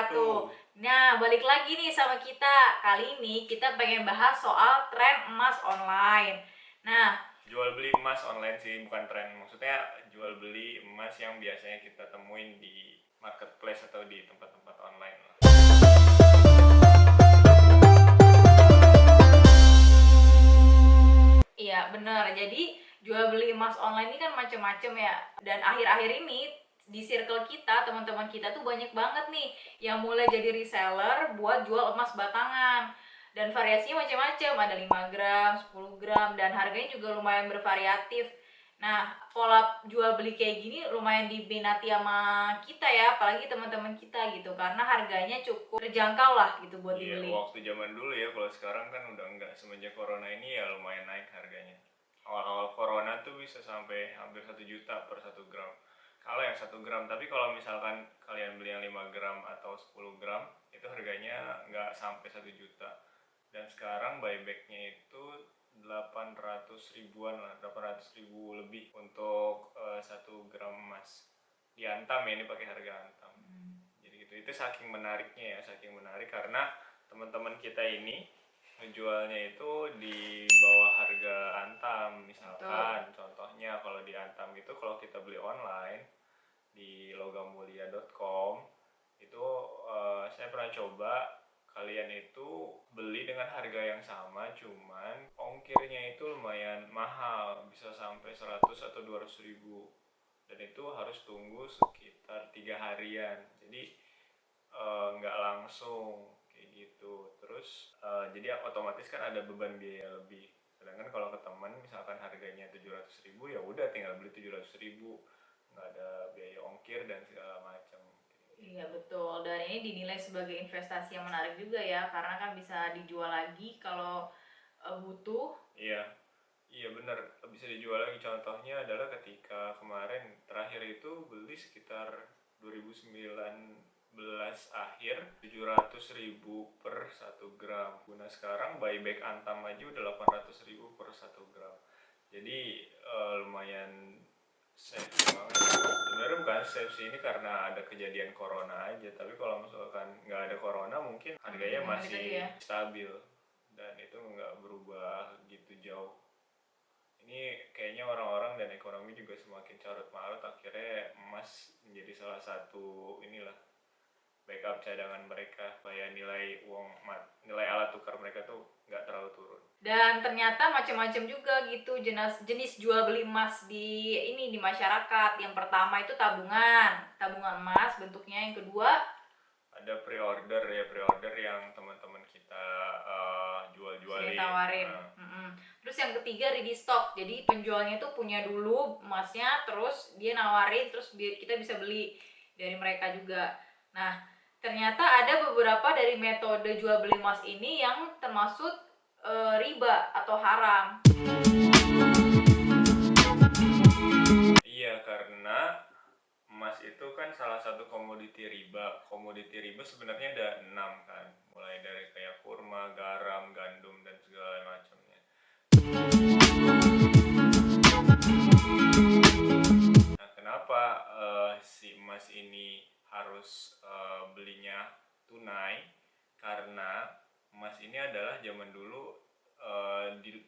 wabarakatuh. Nah, balik lagi nih sama kita. Kali ini kita pengen bahas soal tren emas online. Nah, Jual beli emas online sih, bukan tren. Maksudnya jual beli emas yang biasanya kita temuin di marketplace atau di tempat-tempat online lah. iya bener. Jadi jual beli emas online ini kan macem-macem ya. Dan akhir-akhir ini di circle kita, teman-teman kita tuh banyak banget nih yang mulai jadi reseller buat jual emas batangan. Dan variasinya macam-macam, ada 5 gram, 10 gram, dan harganya juga lumayan bervariatif. Nah, pola jual beli kayak gini lumayan diminati sama kita ya, apalagi teman-teman kita gitu, karena harganya cukup terjangkau lah gitu buat Iya, dibeli. waktu zaman dulu ya, kalau sekarang kan udah enggak. Semenjak corona ini ya lumayan naik harganya. Awal-awal corona tuh bisa sampai hampir 1 juta per 1 gram. Kalau yang 1 gram, tapi kalau misalkan kalian beli yang 5 gram atau 10 gram, itu harganya nggak sampai 1 juta. Dan sekarang buybacknya itu 800 ribuan lah, 800 ribu lebih untuk 1 gram emas. Diantam ya, ini pakai harga antam. Jadi gitu, itu saking menariknya ya, saking menarik karena teman-teman kita ini menjualnya itu di bawah harga antam. Betul. Misalkan contohnya kalau di antam itu, kalau kita beli online di logamulia.com itu, saya pernah coba, kalian itu beli dengan harga yang sama, cuman ongkirnya itu lumayan mahal, bisa sampai 100 atau 200 ribu, dan itu harus tunggu sekitar 3 harian. Jadi nggak langsung kayak gitu. Terus jadi otomatis kan ada beban biaya lebih. Sedangkan kalau ke teman misalkan harganya 700 ribu, ya udah tinggal beli 700 ribu, nggak ada biaya ongkir dan segala macam. Iya betul, dan ini dinilai sebagai investasi yang menarik juga ya, karena kan bisa dijual lagi kalau butuh. Iya, iya benar, bisa dijual lagi. Contohnya adalah ketika kemarin terakhir itu beli sekitar 2019 akhir 700 ribu per 1 gram. Guna sekarang buyback antam aja udah 800 ribu per 1 gram. Jadi lumayan safe banget. Sebenarnya bukan safe sih, ini karena ada kejadian corona aja. Tapi kalau misalkan nggak ada corona mungkin harganya Lebih menarik masih lagi ya. stabil dan itu nggak berubah gitu jauh. Ini kayaknya orang-orang dan ekonomi juga semakin carut marut, akhirnya emas menjadi salah satu inilah backup cadangan mereka supaya nilai alat tukar mereka tuh nggak terlalu turun. Dan ternyata macam-macam juga gitu jenis jual beli emas di masyarakat. Yang pertama itu tabungan, tabungan emas bentuknya. Yang kedua Ada pre-order ya, pre-order yang teman-teman kita sering jual-jualin. tawarin. Terus yang ketiga ready stock. Jadi penjualnya tuh punya dulu emasnya, terus dia nawarin, terus kita bisa beli dari mereka juga. Nah, ternyata ada beberapa dari metode jual beli emas ini yang termasuk riba atau haram. Iya, karena emas itu kan salah satu komoditi riba. Komoditi riba sebenarnya ada 6 kan, mulai dari kayak kurma, garam, gandum, dan segala macamnya. Nah, kenapa si emas ini harus belinya tunai? Karena emas ini adalah zaman dulu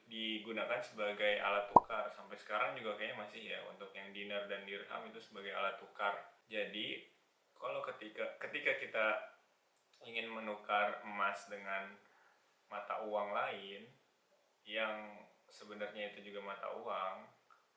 digunakan sebagai alat tukar. Sampai sekarang juga kayaknya masih ya, untuk yang dinar dan dirham itu sebagai alat tukar. Jadi kalau ketika kita ingin menukar emas dengan mata uang lain yang sebenarnya itu juga mata uang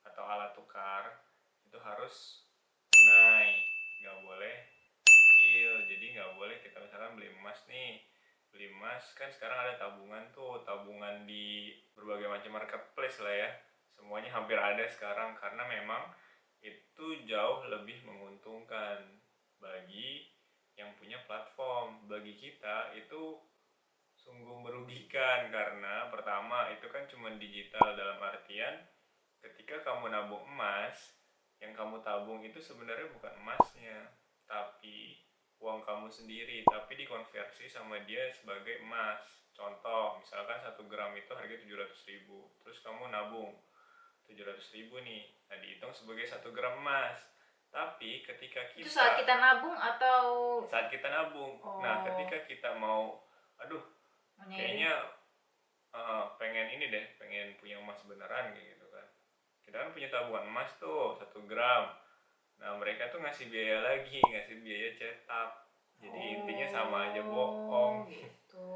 atau alat tukar, itu harus tunai, nggak boleh cicil. Jadi nggak boleh kita misalkan beli emas nih, beli emas kan sekarang ada tabungan tuh, tabungan di berbagai macam marketplace lah ya, semuanya hampir ada sekarang, karena memang itu jauh lebih menguntungkan bagi yang punya platform. Bagi kita itu sungguh merugikan, karena pertama itu kan cuma digital, dalam artian ketika kamu nabung emas, yang kamu tabung itu sebenarnya bukan emasnya, tapi uang kamu sendiri, tapi dikonversi sama dia sebagai emas. Contoh, misalkan 1 gram itu harga 700 ribu, terus kamu nabung 700 ribu nih, nah dihitung sebagai 1 gram emas. Tapi ketika Itu saat kita kita nabung atau nabung, nah oh ketika kita mau, aduh menyairi? kayaknya pengen ini deh, pengen punya emas beneran kayak gitu kan. Kita kan punya tabungan emas tuh 1 gram. Nah mereka tuh ngasih biaya lagi, ngasih biaya cetak. Jadi intinya sama aja bohong. Oh gitu.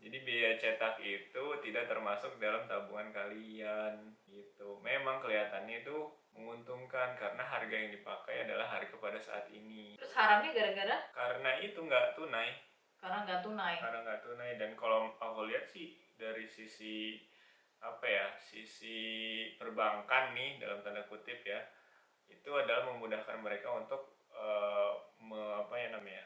Jadi biaya cetak itu tidak termasuk dalam tabungan kalian gitu. Memang kelihatannya itu menguntungkan karena harga yang dipakai adalah harga pada saat ini. Terus haramnya gara-gara Karena itu nggak tunai, karena nggak tunai. dan kalau aku lihat sih dari sisi apa ya, sisi perbankan nih dalam tanda kutip ya, itu adalah memudahkan mereka untuk apa ya namanya,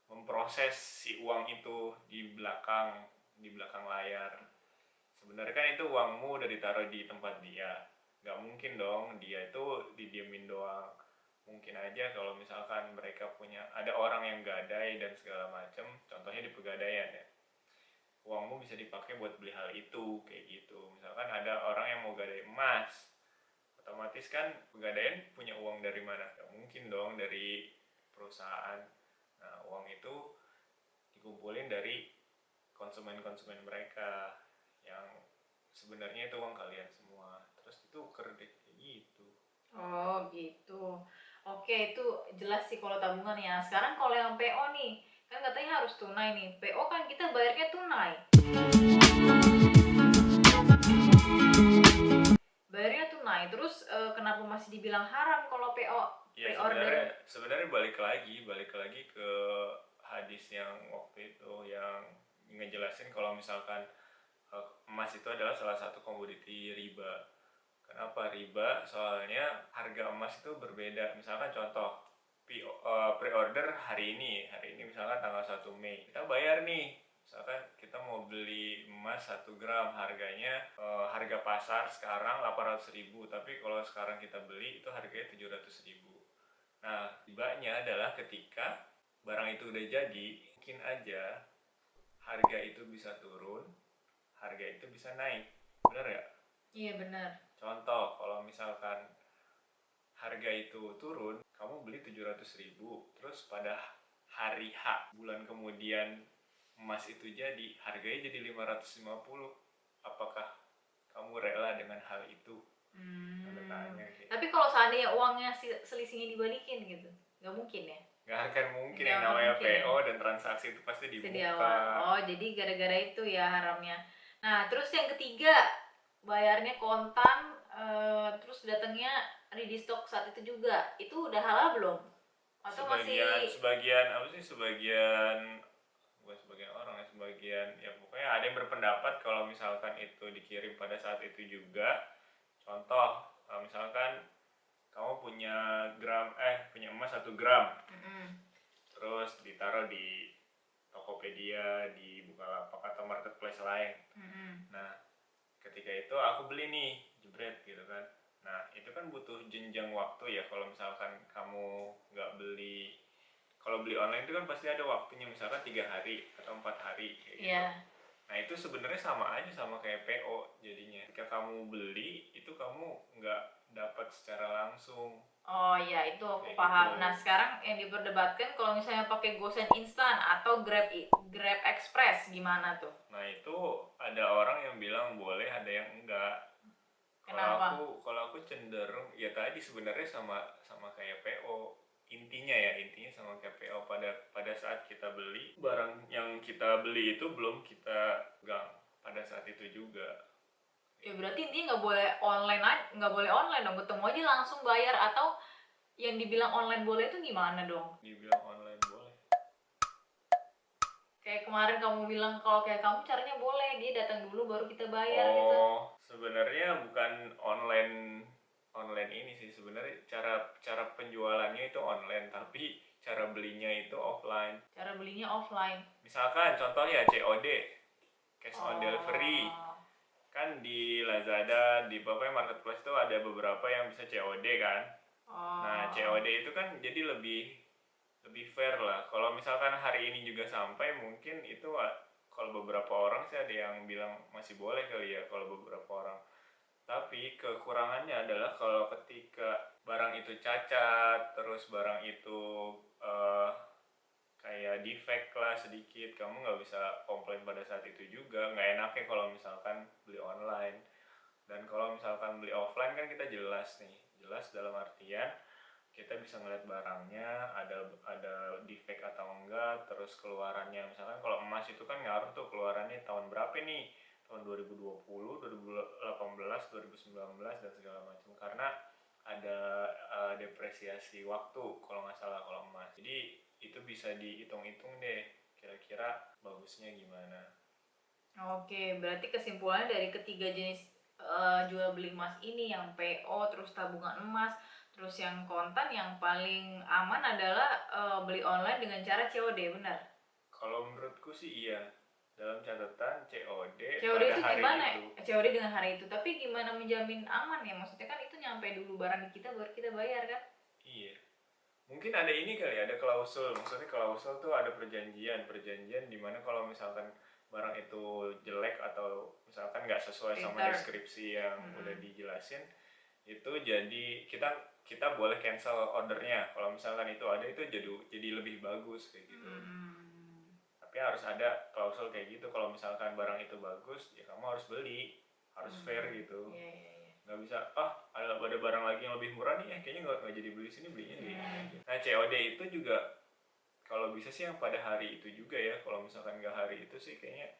memproses si uang itu di belakang layar. Sebenarnya kan itu uangmu udah ditaruh di tempat dia, nggak mungkin dong dia itu didiemin doang. Mungkin aja kalau misalkan mereka punya, ada orang yang gadai dan segala macam, contohnya di pegadaian ya, uangmu bisa dipakai buat beli hal itu kayak gitu. Misalkan ada orang yang mau gadai emas, otomatis kan pegadaian punya uang dari mana? Gak mungkin dong dari perusahaan. Nah uang itu dikumpulin dari konsumen-konsumen mereka yang sebenarnya itu uang kalian semua, terus itu kredit kayak gitu. Oh gitu. Oke, itu jelas sih kalau tabungan ya. Sekarang kalau yang PO nih, kan katanya harus tunai nih. PO kan kita bayarnya tunai. Bayarnya tunai. Terus kenapa masih dibilang haram kalau PO Ya pre-order? sebenarnya balik lagi ke hadis yang waktu itu yang ngejelasin kalau misalkan emas itu adalah salah satu komoditi riba. Kenapa riba? Soalnya harga emas itu berbeda. Misalkan contoh, pre-order hari ini misalkan tanggal 1 Mei. Kita bayar nih, misalkan kita mau beli emas 1 gram, harganya harga pasar sekarang 800.000, tapi kalau sekarang kita beli itu harganya 700.000. Nah, ribanya adalah ketika barang itu udah jadi, mungkin aja harga itu bisa turun, harga itu bisa naik. Bener ya? Iya benar. Contoh, kalau misalkan harga itu turun, kamu beli 700.000, terus pada hari H bulan kemudian emas itu jadi, harganya jadi 550. Apakah kamu rela dengan hal itu? Tanda tanya kayak Tapi gitu. kalau seandainya uangnya selisihnya dibalikin gitu, nggak mungkin ya? Nggak akan mungkin, Nggak yang akan namanya mungkin ya? PO dan transaksi itu pasti Sedia awal. dibuka. Oh, jadi gara-gara itu ya haramnya. Nah, terus yang ketiga, bayarnya kontan, terus datangnya ready stock saat itu juga. Itu udah halal belum? Atau sebagian masih sebagian apa sih, sebagian, bukan sebagian orang ya, sebagian ya pokoknya ada yang berpendapat kalau misalkan itu dikirim pada saat itu juga. Contoh, misalkan kamu punya emas 1 gram, terus ditaruh di Tokopedia, di Bukalapak atau marketplace lain. Nah, ketika itu aku beli nih, jebret gitu kan. Nah, itu kan butuh jenjang waktu ya kalau misalkan kamu nggak beli. Kalau beli online itu kan pasti ada waktunya, misalkan 3 hari atau 4 hari kayak gitu. ya. Nah itu sebenarnya sama aja sama kayak PO jadinya. Ketika kamu beli itu kamu nggak dapat secara langsung Oh iya, itu aku kayak gitu. paham. Nah, sekarang yang diperdebatkan kalau misalnya pakai GoSend instan atau Grab Express gimana tuh? Nah itu ada orang yang bilang boleh, ada yang enggak. Kenapa? Kalau aku cenderung ya tadi sebenarnya sama sama kayak PO. Intinya sama kayak PO, pada saat kita beli barang yang kita beli itu belum kita pegang pada saat itu juga. Ya berarti dia nggak boleh online aja, nggak boleh online dong, ketemu aja langsung bayar. Atau yang dibilang online boleh itu gimana dong? Dibilang online boleh. Kayak kemarin kamu bilang kalau kayak kamu caranya boleh, dia datang dulu baru kita bayar gitu. Oh, sebenarnya bukan online online ini sih, sebenarnya cara cara penjualannya itu online, tapi cara belinya itu offline. Cara belinya offline. Misalkan contohnya COD, cash on delivery. Oh. Kan di Lazada, di pokoknya marketplace itu ada beberapa yang bisa COD kan. Nah, Oh. COD itu kan jadi lebih lebih fair lah. Kalau misalkan hari ini juga sampai, mungkin itu kalau beberapa orang sih ada yang bilang masih boleh kali ya kalau beberapa orang. Tapi kekurangannya adalah kalau ketika barang itu cacat, terus barang itu kayak defect lah sedikit, kamu nggak bisa komplain pada saat itu juga. Nggak enaknya kalau misalkan beli online. Dan kalau misalkan beli offline kan kita jelas nih, jelas dalam artian kita bisa ngeliat barangnya ada defect atau enggak, terus keluarannya. Misalkan kalau emas itu kan ngaruh tuh keluarannya tahun berapa nih, tahun 2020, 2018, 2019 dan segala macam, karena ada depresiasi waktu kalau nggak salah kalau emas. Jadi itu bisa dihitung-hitung deh kira-kira bagusnya gimana. Oke, berarti kesimpulannya dari ketiga jenis jual beli emas ini, yang PO, terus tabungan emas, terus yang kontan, yang paling aman adalah beli online dengan cara COD, benar? Kalau menurutku sih iya, dalam catatan COD COD pada itu hari gimana? itu. COD dengan hari itu, tapi gimana menjamin aman ya? Maksudnya kan itu nyampe dulu barang di kita baru kita bayar kan? Iya, mungkin ada ini kali ya, ada klausul. Maksudnya klausul tuh ada perjanjian di mana kalau misalkan barang itu jelek atau misalkan nggak sesuai sama Return. deskripsi yang udah dijelasin, itu jadi kita kita boleh cancel ordernya. Kalau misalkan itu ada, itu jadi lebih bagus kayak gitu. Tapi harus ada klausul kayak gitu, kalau misalkan barang itu bagus ya kamu harus beli, harus fair gitu. Iya, iya, iya. Nggak bisa ada barang lagi yang lebih murah nih, kayaknya nggak jadi beli sini, belinya di ini aja. Nah COD itu juga kalau bisa sih yang pada hari itu juga ya. Kalau misalkan nggak hari itu sih kayaknya,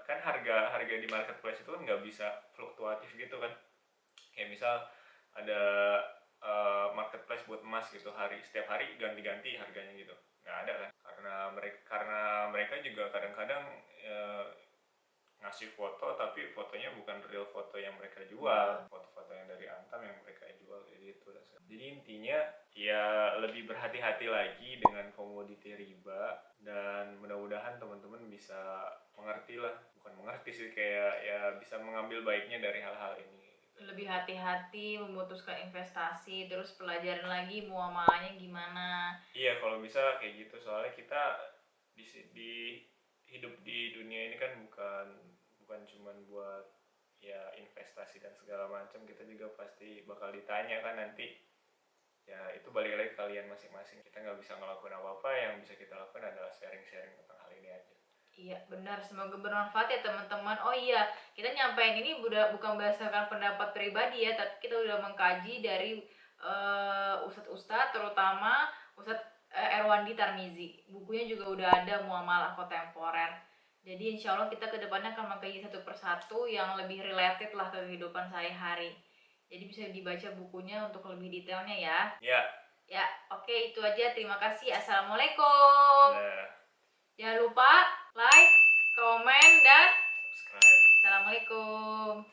kan harga harga di marketplace itu kan nggak bisa fluktuatif gitu kan. Kayak misal ada marketplace buat emas gitu, setiap hari ganti-ganti harganya gitu, nggak ada kan, karena mereka juga kadang-kadang ngasih foto tapi fotonya bukan real foto yang mereka jual, foto-foto yang dari Antam yang mereka jual kayak gitu. Jadi intinya ya lebih berhati-hati lagi dengan komoditi riba, dan mudah-mudahan teman-teman bisa mengerti lah, bukan mengerti sih, kayak ya bisa mengambil baiknya dari hal-hal ini. Lebih hati-hati memutuskan investasi, terus pelajaran lagi muamalahnya gimana. Iya kalau bisa kayak gitu, soalnya kita di hidup di dunia ini kan bukan bukan cuman buat ya investasi dan segala macam, kita juga pasti bakal ditanya kan nanti. Ya itu balik lagi ke kalian masing-masing, kita nggak bisa ngelakuin apa-apa, yang bisa kita lakukan adalah sharing-sharing tentang hal ini aja. Iya benar, semoga bermanfaat ya teman-teman. Oh iya, kita nyampein ini bukan berdasarkan pendapat pribadi ya, tapi kita udah mengkaji dari ustadz-ustadz, terutama Ustadz Erwandi Tarmizi. Bukunya juga udah ada, Muamalah Kontemporer. Jadi insya Allah kita kedepannya akan mengkaji satu persatu yang lebih related lah ke kehidupan sehari-hari. Jadi bisa dibaca bukunya untuk lebih detailnya ya. Ya. Ya, oke, itu aja. Terima kasih. Assalamualaikum. Nah, Jangan lupa like, komen, dan subscribe. assalamualaikum.